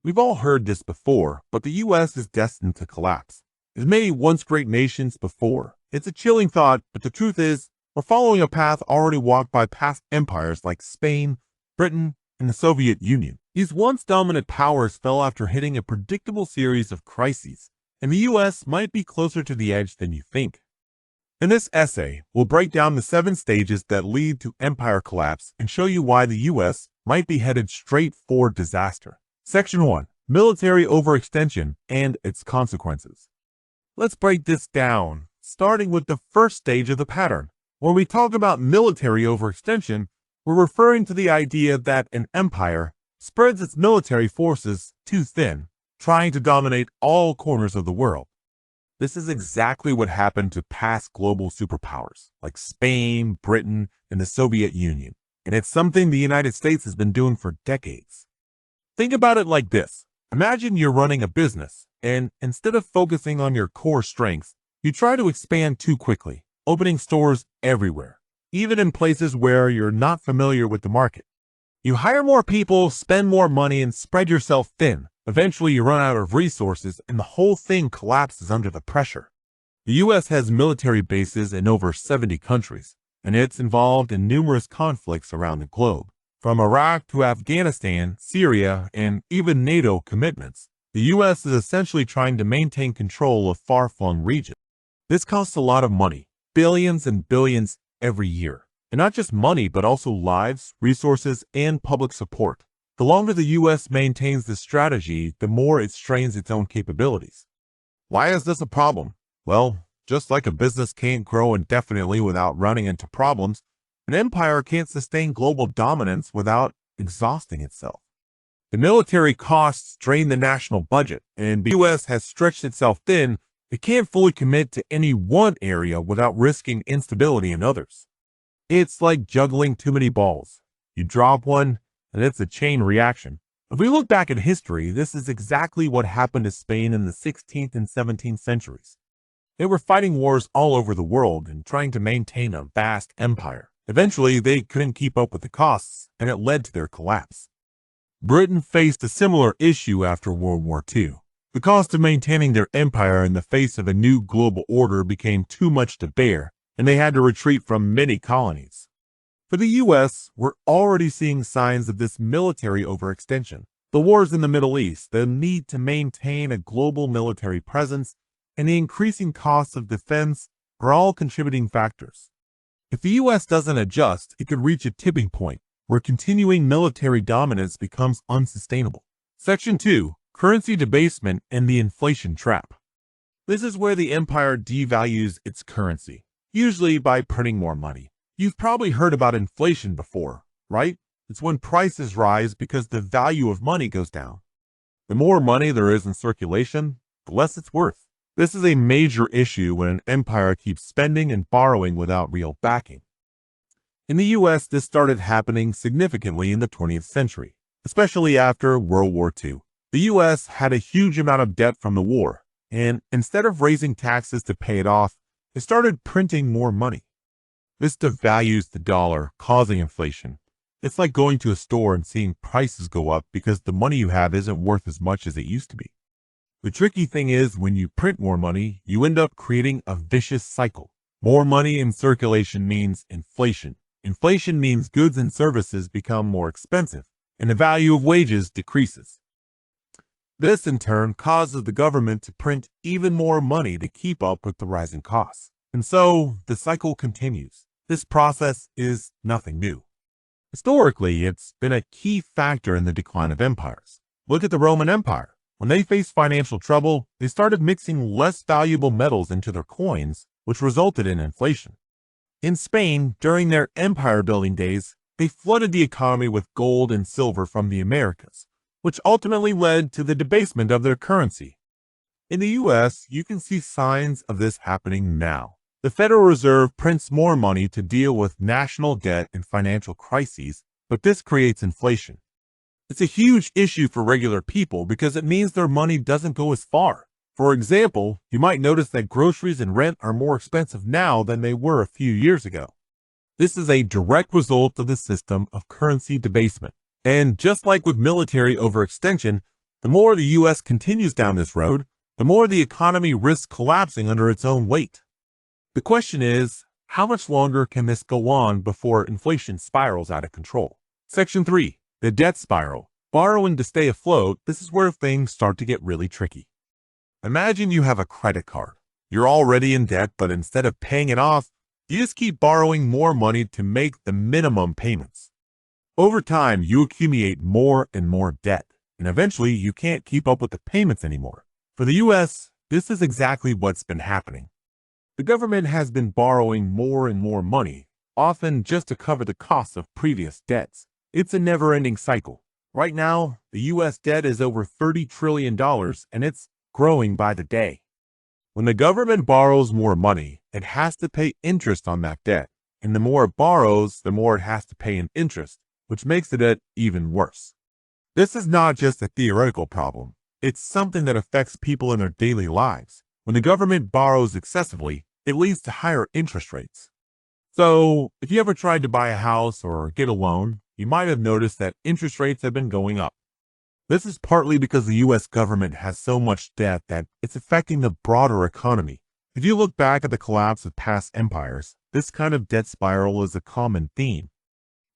We've all heard this before, but the US is destined to collapse. As many once great nations before. It's a chilling thought, but the truth is, we're following a path already walked by past empires like Spain, Britain, and the Soviet Union. These once dominant powers fell after hitting a predictable series of crises, and the US might be closer to the edge than you think. In this essay, we'll break down the 7 stages that lead to empire collapse and show you why the US might be headed straight for disaster. Section 1. Military overextension and its consequences. Let's break this down, starting with the first stage of the pattern. When we talk about military overextension, we're referring to the idea that an empire spreads its military forces too thin, trying to dominate all corners of the world. This is exactly what happened to past global superpowers like Spain, Britain, and the Soviet Union, and it's something the United States has been doing for decades. Think about it like this. Imagine you're running a business, and instead of focusing on your core strengths, you try to expand too quickly, opening stores everywhere, even in places where you're not familiar with the market. You hire more people, spend more money, and spread yourself thin. Eventually, you run out of resources, and the whole thing collapses under the pressure. The U.S. has military bases in over 70 countries, and it's involved in numerous conflicts around the globe. From Iraq to Afghanistan, Syria, and even NATO commitments, the U.S. is essentially trying to maintain control of far-flung regions. This costs a lot of money, billions and billions every year. And not just money, but also lives, resources, and public support. The longer the U.S. maintains this strategy, the more it strains its own capabilities. Why is this a problem? Well, just like a business can't grow indefinitely without running into problems, an empire can't sustain global dominance without exhausting itself. The military costs drain the national budget, and the U.S. has stretched itself thin. It can't fully commit to any one area without risking instability in others. It's like juggling too many balls. You drop one, and it's a chain reaction. If we look back at history, this is exactly what happened to Spain in the 16th and 17th centuries. They were fighting wars all over the world and trying to maintain a vast empire. Eventually, they couldn't keep up with the costs, and it led to their collapse. Britain faced a similar issue after World War II. The cost of maintaining their empire in the face of a new global order became too much to bear, and they had to retreat from many colonies. For the U.S., we're already seeing signs of this military overextension. The wars in the Middle East, the need to maintain a global military presence, and the increasing costs of defense are all contributing factors. If the U.S. doesn't adjust, it could reach a tipping point where continuing military dominance becomes unsustainable. Section 2. Currency debasement and the inflation trap. This is where the empire devalues its currency, usually by printing more money. You've probably heard about inflation before, right? It's when prices rise because the value of money goes down. The more money there is in circulation, the less it's worth. This is a major issue when an empire keeps spending and borrowing without real backing. In the US, this started happening significantly in the 20th century, especially after World War II. The US had a huge amount of debt from the war, and instead of raising taxes to pay it off, they started printing more money. This devalues the dollar, causing inflation. It's like going to a store and seeing prices go up because the money you have isn't worth as much as it used to be. The tricky thing is, when you print more money, you end up creating a vicious cycle. More money in circulation means inflation. Inflation means goods and services become more expensive, and the value of wages decreases. This, in turn, causes the government to print even more money to keep up with the rising costs. And so, the cycle continues. This process is nothing new. Historically, it's been a key factor in the decline of empires. Look at the Roman Empire. When they faced financial trouble, they started mixing less valuable metals into their coins, which resulted in inflation. In Spain, during their empire-building days, they flooded the economy with gold and silver from the Americas, which ultimately led to the debasement of their currency. In the US, you can see signs of this happening now. The Federal Reserve prints more money to deal with national debt and financial crises, but this creates inflation. It's a huge issue for regular people because it means their money doesn't go as far. For example, you might notice that groceries and rent are more expensive now than they were a few years ago. This is a direct result of the system of currency debasement. And just like with military overextension, The more the U.S. continues down this road, the more the economy risks collapsing under its own weight. The question is, how much longer can this go on before inflation spirals out of control? Section 3. The debt spiral. Borrowing to stay afloat. This is where things start to get really tricky. Imagine you have a credit card. You're already in debt, but instead of paying it off, you just keep borrowing more money to make the minimum payments. Over time, you accumulate more and more debt, and eventually you can't keep up with the payments anymore. For the U.S., this is exactly what's been happening. The government has been borrowing more and more money, often just to cover the costs of previous debts. It's a never-ending cycle. Right now, the U.S. debt is over $30 trillion, and it's growing by the day. When the government borrows more money, it has to pay interest on that debt, and the more it borrows, the more it has to pay in interest, which makes the debt even worse. This is not just a theoretical problem. It's something that affects people in their daily lives. When the government borrows excessively, it leads to higher interest rates. So, if you ever tried to buy a house or get a loan, you might have noticed that interest rates have been going up. This is partly because the U.S. government has so much debt that it's affecting the broader economy. If you look back at the collapse of past empires, this kind of debt spiral is a common theme.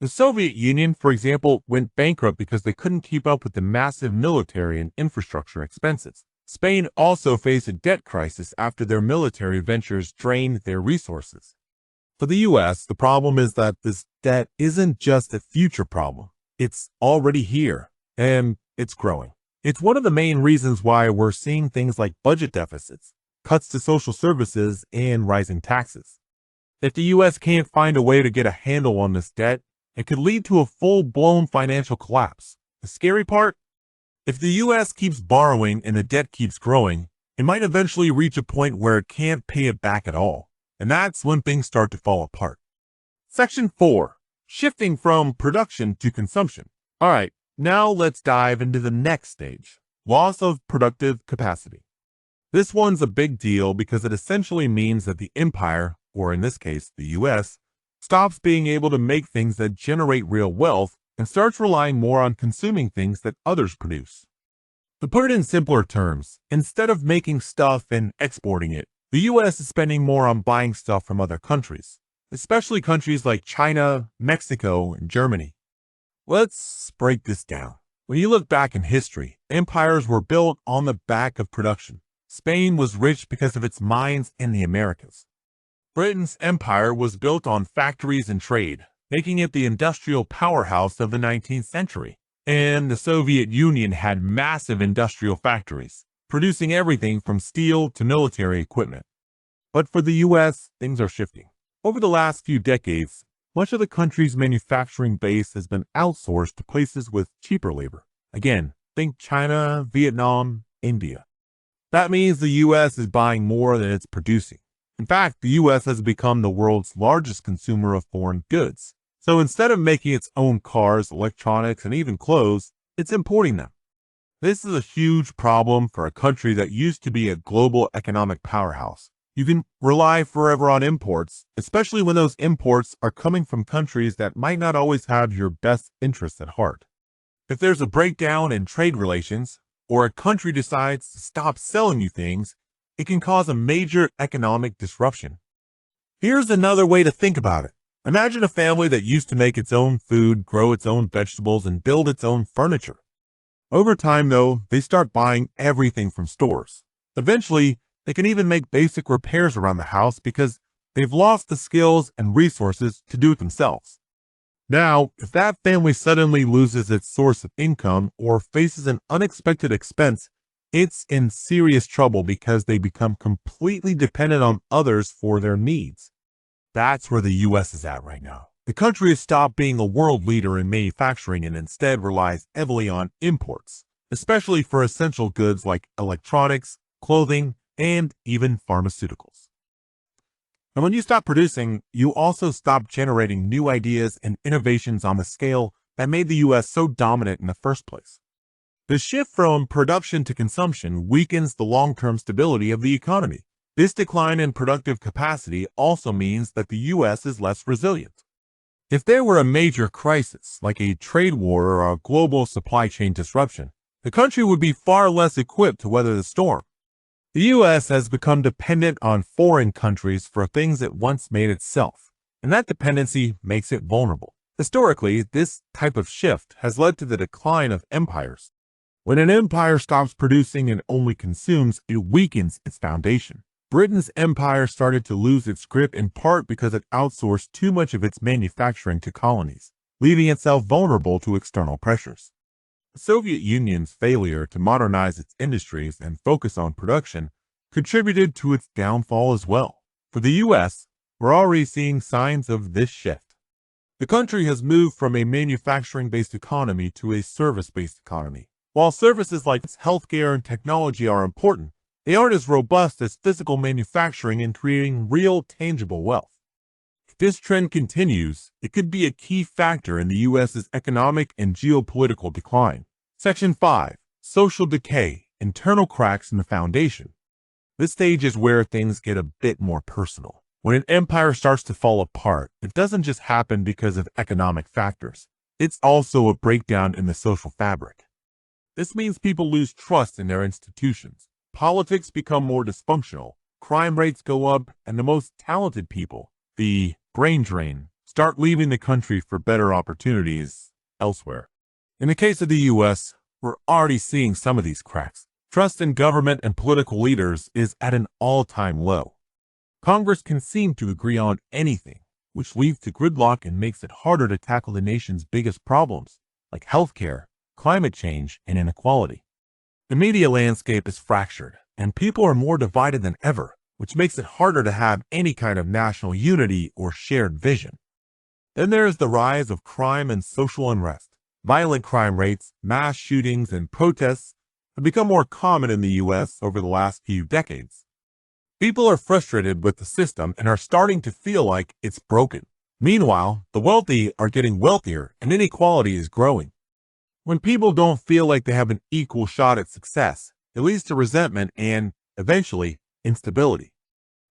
The Soviet Union, for example, went bankrupt because they couldn't keep up with the massive military and infrastructure expenses. Spain also faced a debt crisis after their military ventures drained their resources. For the U.S., the problem is that this debt isn't just a future problem. It's already here, and it's growing. It's one of the main reasons why we're seeing things like budget deficits, cuts to social services, and rising taxes. If the U.S. can't find a way to get a handle on this debt, it could lead to a full-blown financial collapse. The scary part? If the U.S. keeps borrowing and the debt keeps growing, it might eventually reach a point where it can't pay it back at all. And that's when things start to fall apart. Section 4. Shifting from production to consumption. All right, now let's dive into the next stage. Loss of productive capacity. This one's a big deal because it essentially means that the empire, or in this case, the U.S., stops being able to make things that generate real wealth and starts relying more on consuming things that others produce. To put it in simpler terms, instead of making stuff and exporting it, the U.S. is spending more on buying stuff from other countries, especially countries like China, Mexico, and Germany. Let's break this down. When you look back in history, empires were built on the back of production. Spain was rich because of its mines in the Americas. Britain's empire was built on factories and trade, making it the industrial powerhouse of the 19th century. And the Soviet Union had massive industrial factories, producing everything from steel to military equipment. But for the U.S., things are shifting. Over the last few decades, much of the country's manufacturing base has been outsourced to places with cheaper labor. Again, think China, Vietnam, India. That means the U.S. is buying more than it's producing. In fact, the U.S. has become the world's largest consumer of foreign goods. So instead of making its own cars, electronics, and even clothes, it's importing them. This is a huge problem for a country that used to be a global economic powerhouse. You can rely forever on imports, especially when those imports are coming from countries that might not always have your best interests at heart. If there's a breakdown in trade relations, or a country decides to stop selling you things, it can cause a major economic disruption. Here's another way to think about it. Imagine a family that used to make its own food, grow its own vegetables, and build its own furniture. Over time, though, they start buying everything from stores. Eventually, they can even make basic repairs around the house because they've lost the skills and resources to do it themselves. Now, if that family suddenly loses its source of income or faces an unexpected expense, it's in serious trouble because they become completely dependent on others for their needs. That's where the U.S. is at right now. The country has stopped being a world leader in manufacturing and instead relies heavily on imports, especially for essential goods like electronics, clothing, and even pharmaceuticals. And when you stop producing, you also stop generating new ideas and innovations on the scale that made the U.S. so dominant in the first place. The shift from production to consumption weakens the long-term stability of the economy. This decline in productive capacity also means that the U.S. is less resilient. If there were a major crisis, like a trade war or a global supply chain disruption, the country would be far less equipped to weather the storm. The U.S. has become dependent on foreign countries for things it once made itself, and that dependency makes it vulnerable. Historically, this type of shift has led to the decline of empires. When an empire stops producing and only consumes, it weakens its foundation. Britain's empire started to lose its grip in part because it outsourced too much of its manufacturing to colonies, leaving itself vulnerable to external pressures. The Soviet Union's failure to modernize its industries and focus on production contributed to its downfall as well. For the U.S., we're already seeing signs of this shift. The country has moved from a manufacturing-based economy to a service-based economy. While services like healthcare and technology are important, they aren't as robust as physical manufacturing in creating real, tangible wealth. If this trend continues, it could be a key factor in the U.S.'s economic and geopolitical decline. Section 5. Social decay, internal cracks in the foundation. This stage is where things get a bit more personal. When an empire starts to fall apart, it doesn't just happen because of economic factors. It's also a breakdown in the social fabric. This means people lose trust in their institutions. Politics become more dysfunctional, crime rates go up, and the most talented people, the brain drain, start leaving the country for better opportunities elsewhere. In the case of the U.S., we're already seeing some of these cracks. Trust in government and political leaders is at an all-time low. Congress can seem to agree on anything, which leads to gridlock and makes it harder to tackle the nation's biggest problems, like healthcare, climate change, and inequality. The media landscape is fractured, and people are more divided than ever, which makes it harder to have any kind of national unity or shared vision. Then there is the rise of crime and social unrest. Violent crime rates, mass shootings, and protests have become more common in the U.S. over the last few decades. People are frustrated with the system and are starting to feel like it's broken. Meanwhile, the wealthy are getting wealthier and inequality is growing. When people don't feel like they have an equal shot at success, it leads to resentment and, eventually, instability.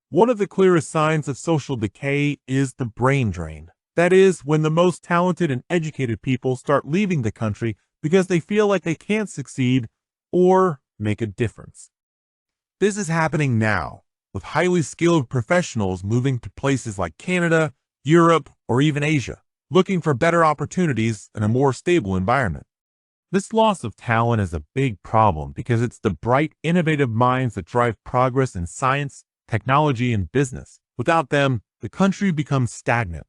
One of the clearest signs of social decay is the brain drain. That is, when the most talented and educated people start leaving the country because they feel like they can't succeed or make a difference. This is happening now, with highly skilled professionals moving to places like Canada, Europe, or even Asia, looking for better opportunities and a more stable environment. This loss of talent is a big problem because it's the bright, innovative minds that drive progress in science, technology, and business. Without them, the country becomes stagnant.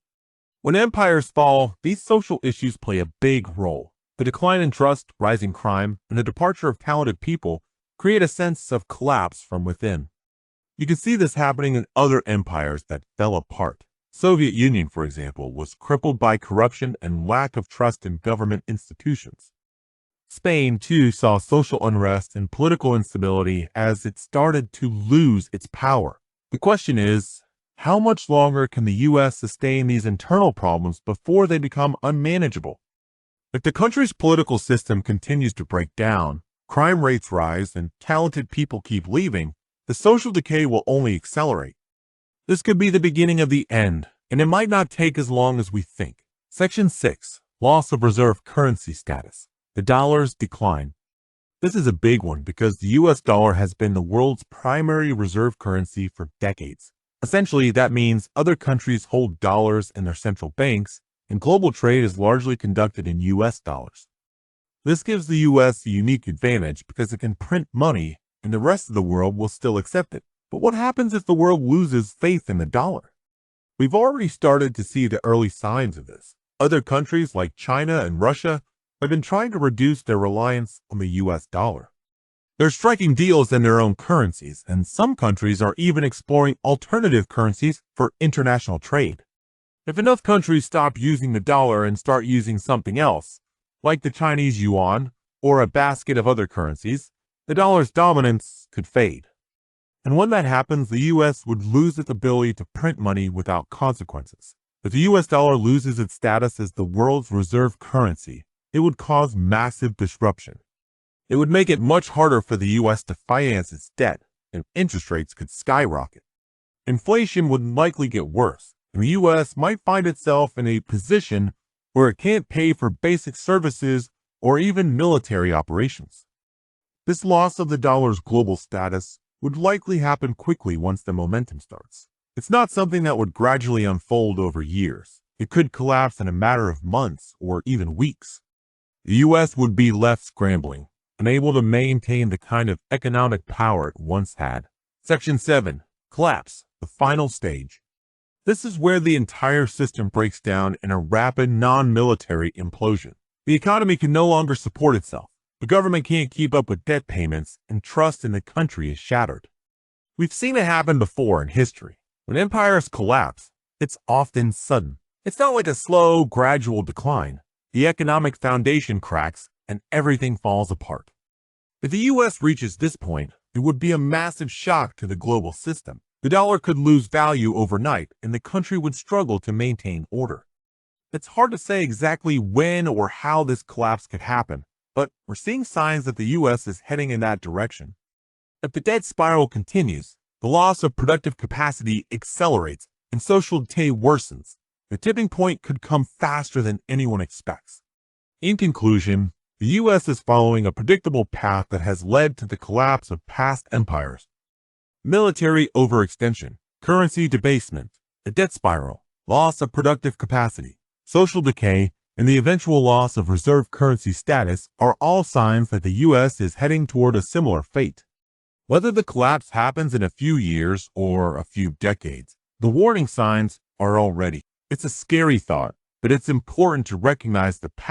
When empires fall, these social issues play a big role. The decline in trust, rising crime, and the departure of talented people create a sense of collapse from within. You can see this happening in other empires that fell apart. Soviet Union, for example, was crippled by corruption and lack of trust in government institutions. Spain, too, saw social unrest and political instability as it started to lose its power. The question is, how much longer can the U.S. sustain these internal problems before they become unmanageable? If the country's political system continues to break down, crime rates rise, and talented people keep leaving, the social decay will only accelerate. This could be the beginning of the end, and it might not take as long as we think. Section 6. Loss of reserve currency status. The dollar's decline. This is a big one because the U.S. dollar has been the world's primary reserve currency for decades. Essentially, that means other countries hold dollars in their central banks, and global trade is largely conducted in U.S. dollars. This gives the U.S. a unique advantage because it can print money, and the rest of the world will still accept it. But what happens if the world loses faith in the dollar? We've already started to see the early signs of this. Other countries like China and Russia have been trying to reduce their reliance on the U.S. dollar. They're striking deals in their own currencies, and some countries are even exploring alternative currencies for international trade. If enough countries stop using the dollar and start using something else, like the Chinese yuan or a basket of other currencies, the dollar's dominance could fade. And when that happens, the U.S. would lose its ability to print money without consequences. If the U.S. dollar loses its status as the world's reserve currency, it would cause massive disruption. It would make it much harder for the U.S. to finance its debt, and interest rates could skyrocket. Inflation would likely get worse, and the U.S. might find itself in a position where it can't pay for basic services or even military operations. This loss of the dollar's global status would likely happen quickly once the momentum starts. It's not something that would gradually unfold over years. It could collapse in a matter of months or even weeks. The U.S. would be left scrambling, unable to maintain the kind of economic power it once had. Section 7. Collapse, the final stage. This is where the entire system breaks down in a rapid, non-military implosion. The economy can no longer support itself. The government can't keep up with debt payments, and trust in the country is shattered. We've seen it happen before in history. When empires collapse, it's often sudden. It's not like a slow, gradual decline. The economic foundation cracks and everything falls apart. If the U.S. reaches this point, it would be a massive shock to the global system. The dollar could lose value overnight, and the country would struggle to maintain order. It's hard to say exactly when or how this collapse could happen, but we're seeing signs that the U.S. is heading in that direction. If the debt spiral continues, the loss of productive capacity accelerates and social decay worsens. The tipping point could come faster than anyone expects. In conclusion, the U.S. is following a predictable path that has led to the collapse of past empires. Military overextension, currency debasement, the debt spiral, loss of productive capacity, social decay, and the eventual loss of reserve currency status are all signs that the U.S. is heading toward a similar fate. Whether the collapse happens in a few years or a few decades, the warning signs are already. It's a scary thought, but it's important to recognize the path